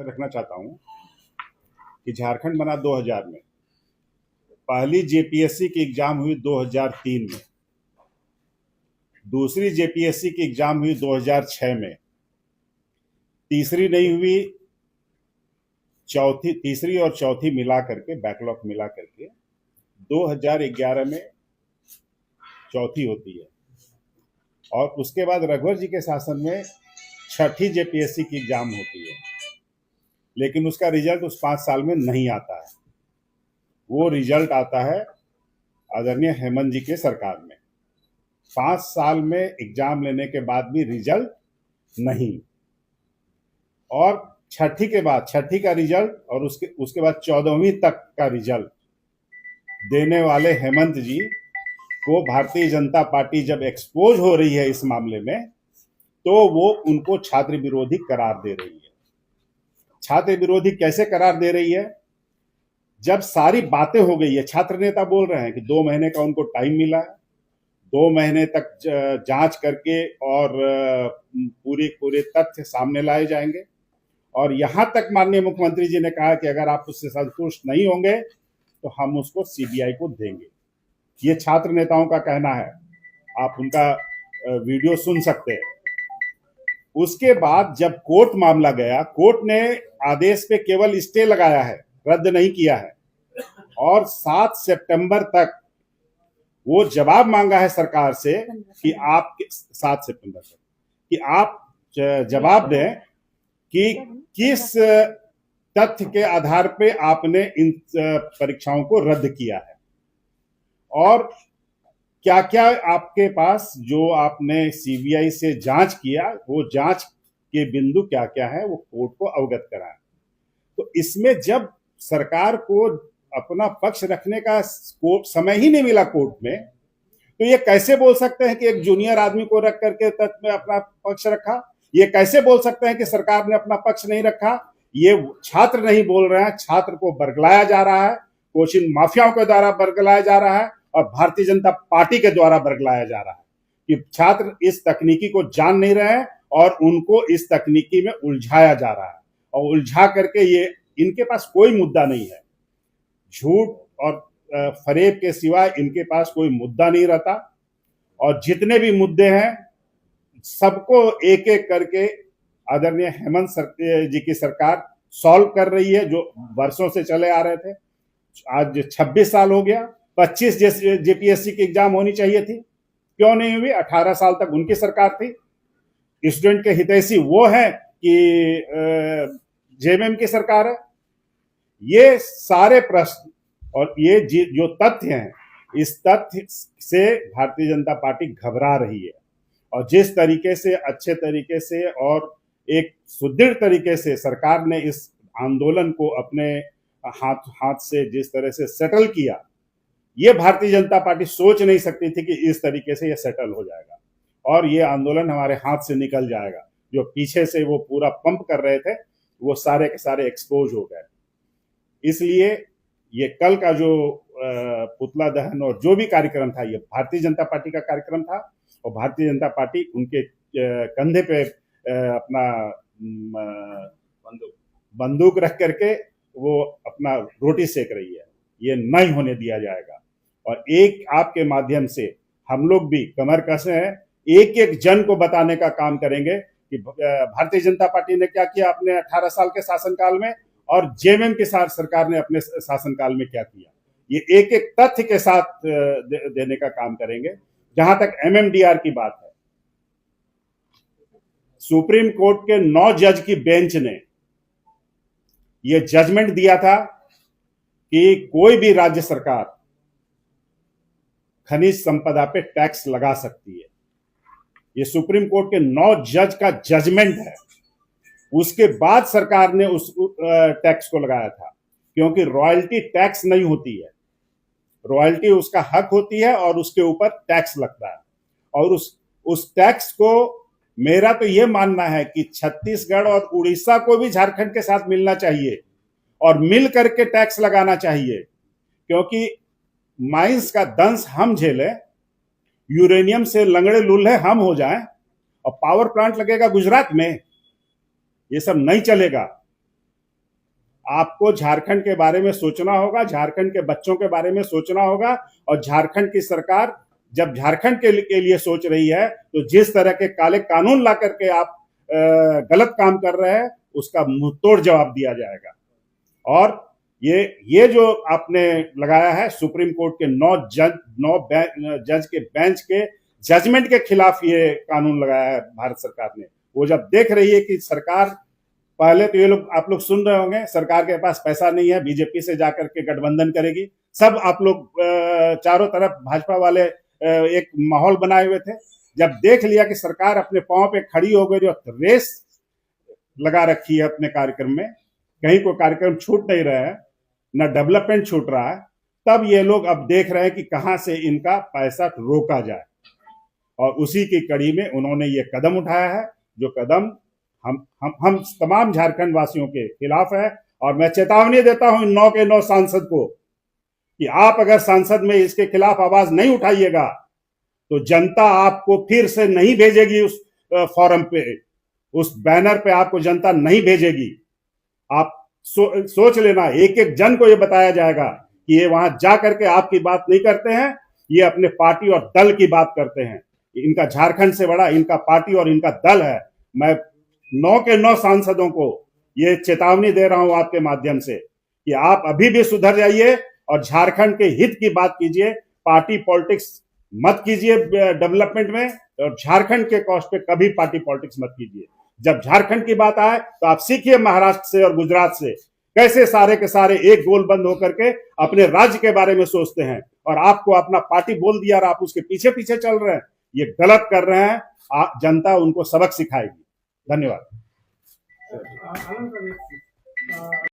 रखना चाहता हूं कि झारखंड बना 2000 में, पहली जेपीएससी की एग्जाम हुई 2003 में, दूसरी जेपीएससी की एग्जाम हुई 2006 में, तीसरी नहीं हुई, तीसरी और चौथी मिला करके, बैकलॉग मिला करके 2011 में चौथी होती है। और उसके बाद रघुवर जी के शासन में छठी जेपीएससी की एग्जाम होती है, लेकिन उसका रिजल्ट उस 5 साल में नहीं आता है। वो रिजल्ट आता है आदरणीय हेमंत जी के सरकार में। 5 साल में एग्जाम लेने के बाद भी रिजल्ट नहीं, और छठी के बाद, छठी का रिजल्ट और उसके बाद 14वीं तक का रिजल्ट देने वाले हेमंत जी को भारतीय जनता पार्टी जब एक्सपोज हो रही है इस मामले में, तो वो उनको छात्र विरोधी करार दे रही है। छात्र विरोधी कैसे करार दे रही है? जब सारी बातें हो गई है, छात्र नेता बोल रहे हैं कि 2 महीने का उनको टाइम मिला है, 2 महीने तक जांच करके और पूरे तथ्य सामने लाए जाएंगे। और यहां तक माननीय मुख्यमंत्री जी ने कहा कि अगर आप उससे संतुष्ट नहीं होंगे तो हम उसको सीबीआई को देंगे। ये छात्र नेताओं का कहना है, आप उनका वीडियो सुन सकते हैं। उसके बाद जब कोर्ट मामला गया, कोर्ट ने आदेश पे केवल स्टे लगाया है, रद्द नहीं किया है, और 7 सितंबर तक वो जवाब मांगा है सरकार से कि आप 7 सितंबर तक कि आप जवाब दें कि किस तथ्य के आधार पे आपने इन परीक्षाओं को रद्द किया है, और क्या क्या आपके पास जो आपने सीबीआई से जांच किया, वो जांच के बिंदु क्या क्या है, वो कोर्ट को अवगत कराएं। तो इसमें जब सरकार को अपना पक्ष रखने का समय ही नहीं मिला कोर्ट में, तो ये कैसे बोल सकते हैं कि एक जूनियर आदमी को रख करके तथ्य में अपना पक्ष रखा? ये कैसे बोल सकते हैं कि सरकार ने अपना पक्ष नहीं रखा? ये छात्र नहीं बोल रहे हैं, छात्र को बरगलाया जा रहा है, कोचिंग माफियाओं के द्वारा बरगलाया जा रहा है, और भारतीय जनता पार्टी के द्वारा बरगलाया जा रहा है कि छात्र इस तकनीकी को जान नहीं रहे हैं और उनको इस तकनीकी में उलझाया जा रहा है, और उलझा करके ये, इनके पास कोई मुद्दा नहीं है, झूठ और फरेब के सिवाय इनके पास कोई मुद्दा नहीं रहता। और जितने भी मुद्दे हैं सबको एक एक करके आदरणीय हेमंत जी की सरकार सॉल्व कर रही है, जो वर्षों से चले आ रहे थे। आज 26 साल हो गया, 25 जेपीएससी की एग्जाम होनी चाहिए थी, क्यों नहीं हुई? 18 साल तक उनकी सरकार थी। स्टूडेंट के हितैषी वो है कि जेएमएम की सरकार है? ये सारे प्रश्न और ये जो तथ्य हैं, इस तथ्य से भारतीय जनता पार्टी घबरा रही है। और जिस तरीके से, अच्छे तरीके से और एक सुदृढ़ तरीके से सरकार ने इस आंदोलन को अपने हाथ से जिस तरह से सेटल किया, ये भारतीय जनता पार्टी सोच नहीं सकती थी कि इस तरीके से ये सेटल हो जाएगा और ये आंदोलन हमारे हाथ से निकल जाएगा। जो पीछे से वो पूरा पंप कर रहे थे, वो सारे के सारे एक्सपोज हो गए। इसलिए ये कल का जो पुतला दहन और जो भी कार्यक्रम था, ये भारतीय जनता पार्टी का कार्यक्रम था, और भारतीय जनता पार्टी उनके कंधे पे अपना बंदूक रख करके वो अपना रोटी सेक रही है। ये नहीं होने दिया जाएगा। और एक आपके माध्यम से हम लोग भी कमर कसे हैं, एक एक जन को बताने का काम करेंगे कि भारतीय जनता पार्टी ने क्या किया अपने 18 साल के शासनकाल में, और जेएमएम के साथ सरकार ने अपने शासनकाल में क्या किया। ये एक एक तथ्य के साथ देने का काम करेंगे। जहां तक एमएमडीआर की बात है, सुप्रीम कोर्ट के 9 जज की बेंच ने यह जजमेंट दिया था कि कोई भी राज्य सरकार खनिज संपदा पे टैक्स लगा सकती है। ये सुप्रीम कोर्ट के 9 जज का जजमेंट है। उसके बाद सरकार ने उस टैक्स को लगाया था, क्योंकि रॉयल्टी टैक्स नहीं होती है, रॉयल्टी उसका हक होती है और उसके ऊपर टैक्स लगता है। और उस टैक्स को, मेरा तो यह मानना है कि छत्तीसगढ़ और उड़ीसा को भी झारखंड के साथ मिलना चाहिए और मिल करके टैक्स लगाना चाहिए, क्योंकि माइंस का दंश हम झेलें, यूरेनियम से लंगड़े लूल्हे हम हो जाएं, और पावर प्लांट लगेगा गुजरात में, ये सब नहीं चलेगा। आपको झारखंड के बारे में सोचना होगा, झारखंड के बच्चों के बारे में सोचना होगा। और झारखंड की सरकार जब झारखंड के लिए सोच रही है तो जिस तरह के काले कानून ला करके आप गलत काम कर रहे हैं उसका मुंहतोड़ जवाब दिया जाएगा। और ये जो आपने लगाया है सुप्रीम कोर्ट के 9 जज के बेंच के जजमेंट के खिलाफ ये कानून लगाया है भारत सरकार ने। वो जब देख रही है कि सरकार, पहले तो ये लोग आप लोग सुन रहे होंगे सरकार के पास पैसा नहीं है, बीजेपी से जाकर के गठबंधन करेगी, सब आप लोग चारों तरफ भाजपा वाले एक माहौल बनाए हुए थे। जब देख लिया कि सरकार अपने पांव पे खड़ी हो गई और रेस लगा रखी है अपने कार्यक्रम में, कहीं कोई कार्यक्रम छूट नहीं रहा है, न डेवलपमेंट छूट रहा है, तब ये लोग अब देख रहे हैं कि कहां से इनका पैसा रोका जाए। और उसी की कड़ी में उन्होंने ये कदम उठाया है, जो कदम हम तमाम झारखंड वासियों के खिलाफ है। और मैं चेतावनी देता हूं इन 9 के 9 सांसद को कि आप अगर संसद में इसके खिलाफ आवाज नहीं उठाइएगा तो जनता आपको फिर से नहीं भेजेगी उस फोरम पे, उस बैनर पे आपको जनता नहीं भेजेगी। आप सोच लेना, एक एक जन को ये बताया जाएगा कि ये वहां जा करके आपकी बात नहीं करते हैं, ये अपने पार्टी और दल की बात करते हैं। इनका झारखंड से बड़ा इनका पार्टी और इनका दल है। मैं 9 के 9 सांसदों को ये चेतावनी दे रहा हूं आपके माध्यम से कि आप अभी भी सुधर जाइए और झारखंड के हित की बात कीजिए, पार्टी पॉलिटिक्स मत कीजिए डेवलपमेंट में, और झारखंड के कॉस्ट पे कभी पार्टी पॉलिटिक्स मत कीजिए। जब झारखंड की बात आए तो आप सीखिए महाराष्ट्र से और गुजरात से, कैसे सारे के सारे एक गोल बंद होकर के अपने राज्य के बारे में सोचते हैं, और आपको अपना पार्टी बोल दिया और आप उसके पीछे पीछे चल रहे हैं, ये गलत कर रहे हैं। जनता उनको सबक सिखाएगी। धन्यवाद।